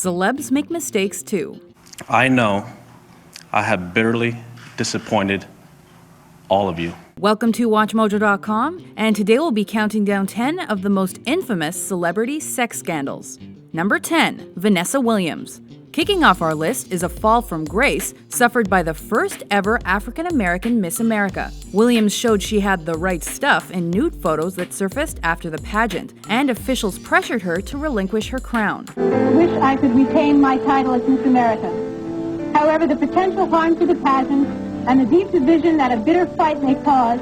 celebs make mistakes too. I know I have bitterly disappointed all of you. Welcome to WatchMojo.com, and today we'll be counting down 10 of the most infamous celebrity sex scandals. Number 10, Vanessa Williams. Kicking off our list is a fall from grace suffered by the first ever African-American Miss America. Williams showed she had the right stuff in nude photos that surfaced after the pageant, and officials pressured her to relinquish her crown. I wish I could retain my title as Miss America. However, the potential harm to the pageant and the deep division that a bitter fight may cause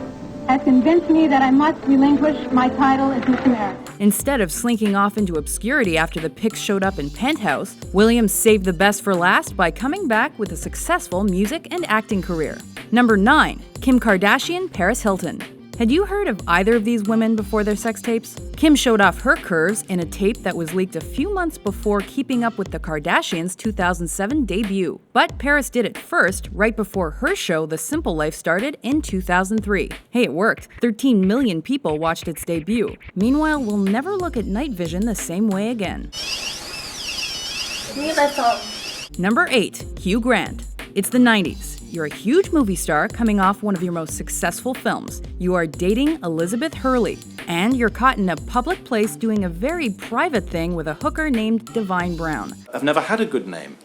has convinced me that I must relinquish my title as Miss America. Instead of slinking off into obscurity after the pics showed up in Penthouse, Williams saved the best for last by coming back with a successful music and acting career. Number 9, Kim Kardashian, Paris Hilton. Had you heard of either of these women before their sex tapes? Kim showed off her curves in a tape that was leaked a few months before Keeping Up with the Kardashians' 2007 debut. But Paris did it first, right before her show The Simple Life started in 2003. Hey, it worked. 13 million people watched its debut. Meanwhile, we'll never look at night vision the same way again. Number 8, Hugh Grant. It's the 90s. You're a huge movie star coming off one of your most successful films. You are dating Elizabeth Hurley, and you're caught in a public place doing a very private thing with a hooker named Divine Brown. I've never had a good name,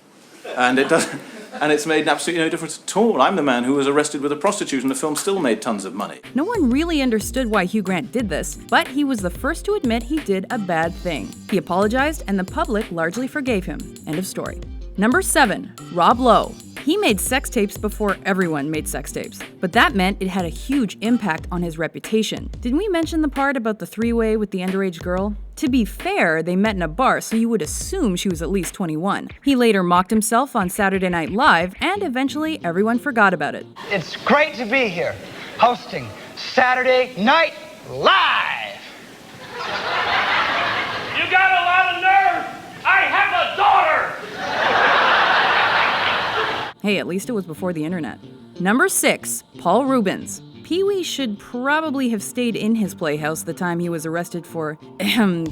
and it's made absolutely no difference at all. I'm the man who was arrested with a prostitute, and the film still made tons of money. No one really understood why Hugh Grant did this, but he was the first to admit he did a bad thing. He apologized, and the public largely forgave him. End of story. Number 7, Rob Lowe. He made sex tapes before everyone made sex tapes, but that meant it had a huge impact on his reputation. Didn't we mention the part about the three-way with the underage girl? To be fair, they met in a bar, so you would assume she was at least 21. He later mocked himself on Saturday Night Live, and eventually everyone forgot about it. It's great to be here, hosting Saturday Night Live! You got a lot of nerve! I have a daughter! Hey, at least it was before the internet. Number 6, Paul Reubens. Pee-wee should probably have stayed in his playhouse the time he was arrested for,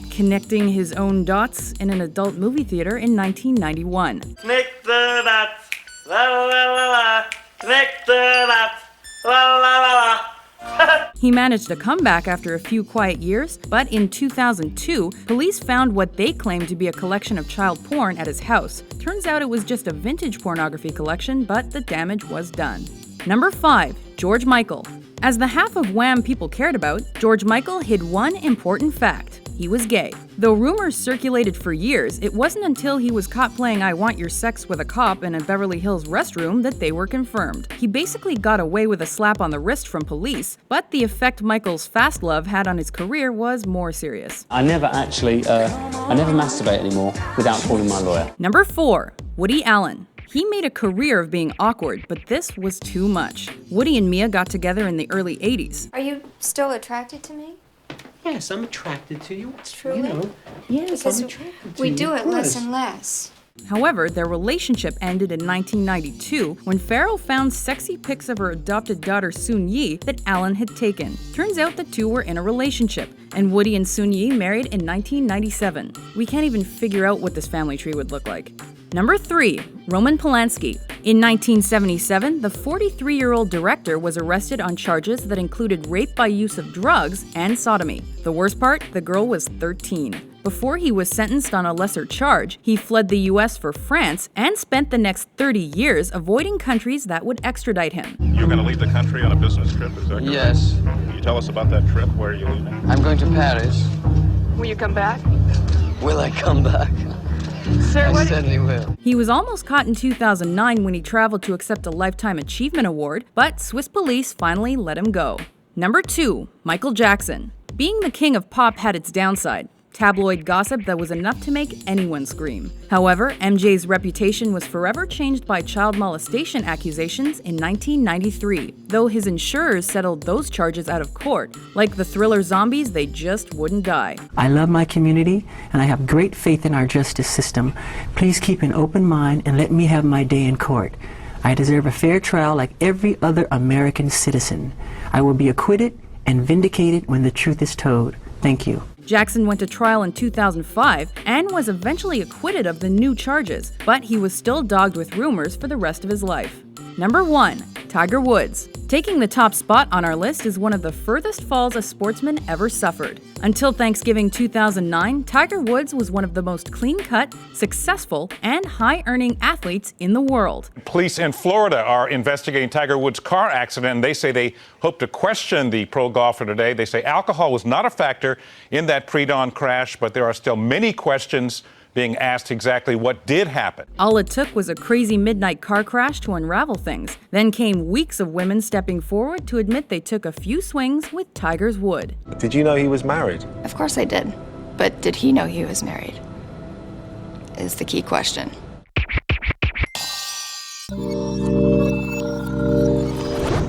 connecting his own dots in an adult movie theater in 1991. Connect the dots, la la la la la. Connect the dots, la la la la. He managed a comeback after a few quiet years, but in 2002, police found what they claimed to be a collection of child porn at his house. Turns out it was just a vintage pornography collection, but the damage was done. Number 5, George Michael. As the half of Wham people cared about, George Michael hid one important fact. He was gay. Though rumors circulated for years, it wasn't until he was caught playing I Want Your Sex with a cop in a Beverly Hills restroom that they were confirmed. He basically got away with a slap on the wrist from police, but the effect Michael's fast love had on his career was more serious. I never masturbate anymore without calling my lawyer. Number 4, Woody Allen. He made a career of being awkward, but this was too much. Woody and Mia got together in the early 80s. Are you still attracted to me? Yes, I'm attracted to you. Truly? You know, yes, Because I'm attracted to we you. do it less Yes. and less. However, their relationship ended in 1992 when Farrell found sexy pics of her adopted daughter Soon Yi that Allen had taken. Turns out the two were in a relationship, and Woody and Soon Yi married in 1997. We can't even figure out what this family tree would look like. Number 3, Roman Polanski. In 1977, the 43-year-old director was arrested on charges that included rape by use of drugs and sodomy. The worst part, the girl was 13. Before he was sentenced on a lesser charge, he fled the US for France and spent the next 30 years avoiding countries that would extradite him. You're going to leave the country on a business trip, is that correct? Yes. Can you tell us about that trip? Where are you leaving? I'm going to Paris. Will you come back? Will I come back? Sir, I what? certainly will. He was almost caught in 2009 when he traveled to accept a Lifetime Achievement Award, but Swiss police finally let him go. Number 2, Michael Jackson. Being the king of pop had its downside. Tabloid gossip that was enough to make anyone scream. However, MJ's reputation was forever changed by child molestation accusations in 1993, though his insurers settled those charges out of court. Like the Thriller zombies, they just wouldn't die. I love my community, and I have great faith in our justice system. Please keep an open mind and let me have my day in court. I deserve a fair trial like every other American citizen. I will be acquitted and vindicated when the truth is told. Thank you. Jackson went to trial in 2005 and was eventually acquitted of the new charges, but he was still dogged with rumors for the rest of his life. Number 1. Tiger Woods. Taking the top spot on our list is one of the furthest falls a sportsman ever suffered. Until Thanksgiving 2009, Tiger Woods was one of the most clean-cut, successful, and high-earning athletes in the world. Police in Florida are investigating Tiger Woods' car accident, and they say they hope to question the pro golfer today. They say alcohol was not a factor in that pre-dawn crash, but there are still many questions being asked exactly what did happen. All it took was a crazy midnight car crash to unravel things. Then came weeks of women stepping forward to admit they took a few swings with Tiger's wood. Did you know he was married? Of course I did. But did he know he was married? Is the key question.